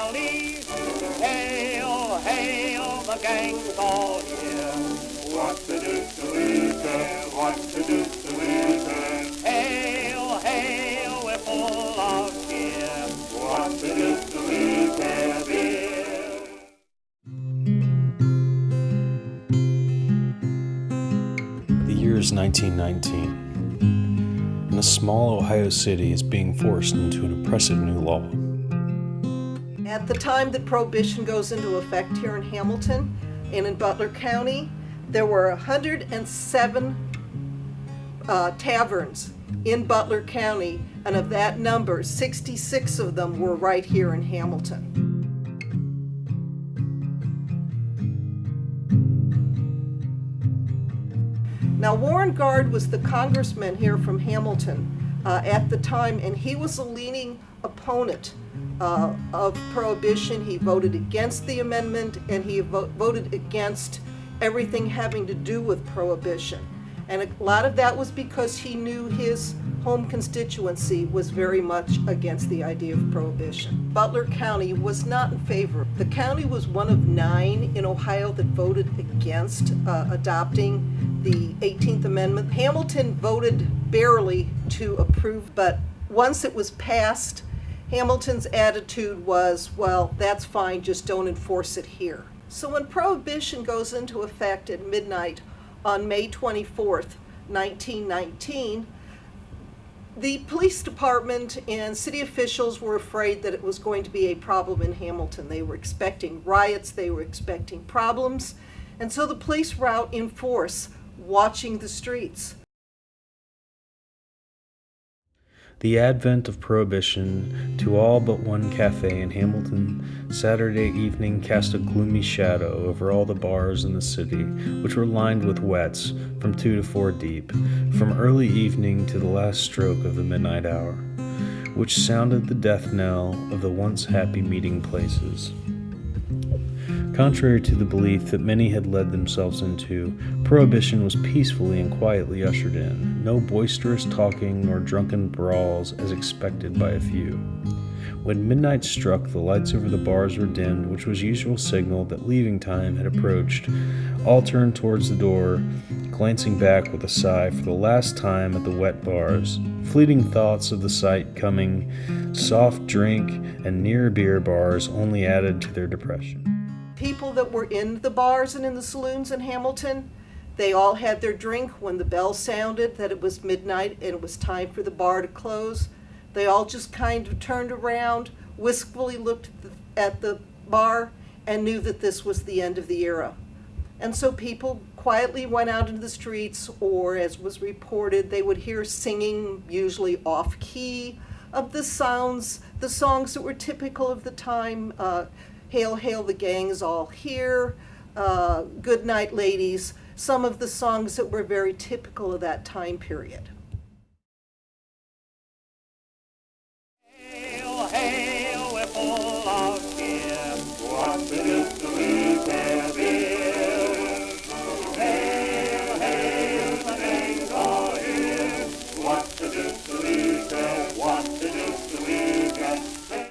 police. Hail, hail, the gang's all here. What's the deuce do we care? What's the deuce do we care? Hail, hail, we're full of cheer. What's the deuce do we care? Beer. The year is 1919, and a small Ohio city is being forced into an oppressive new law. At the time that Prohibition goes into effect here in Hamilton and in Butler County, there were 107 taverns in Butler County, and of that number, 66 of them were right here in Hamilton. Now, Warren Guard was the congressman here from Hamilton at the time, and he was a leaning opponent of Prohibition. He voted against the amendment, and he voted against everything having to do with Prohibition. And a lot of that was because he knew his home constituency was very much against the idea of Prohibition. Butler County was not in favor. The county was one of 9 in Ohio that voted against adopting the 18th Amendment. Hamilton voted barely to approve, but once it was passed, Hamilton's attitude was, well, that's fine, just don't enforce it here. So when Prohibition goes into effect at midnight on May 24th, 1919, the police department and city officials were afraid that it was going to be a problem in Hamilton. They were expecting riots, they were expecting problems, and so the police were out in force, watching the streets. The advent of Prohibition to all but one cafe in Hamilton Saturday evening cast a gloomy shadow over all the bars in the city, which were lined with wets from 2 to 4 deep, from early evening to the last stroke of the midnight hour, which sounded the death knell of the once happy meeting places. Contrary to the belief that many had led themselves into, Prohibition was peacefully and quietly ushered in, no boisterous talking nor drunken brawls as expected by a few. When midnight struck, the lights over the bars were dimmed, which was usual signal that leaving time had approached. All turned towards the door, glancing back with a sigh for the last time at the wet bars. Fleeting thoughts of the sight coming, soft drink, and near beer bars only added to their depression. People that were in the bars and in the saloons in Hamilton, they all had their drink when the bell sounded that it was midnight and it was time for the bar to close. They all just kind of turned around, wistfully looked at the bar, and knew that this was the end of the era. And so people quietly went out into the streets, or as was reported, they would hear singing, usually off-key, of the songs that were typical of the time. Hail, hail, the gang's all here, good night, ladies, some of the songs that were very typical of that time period.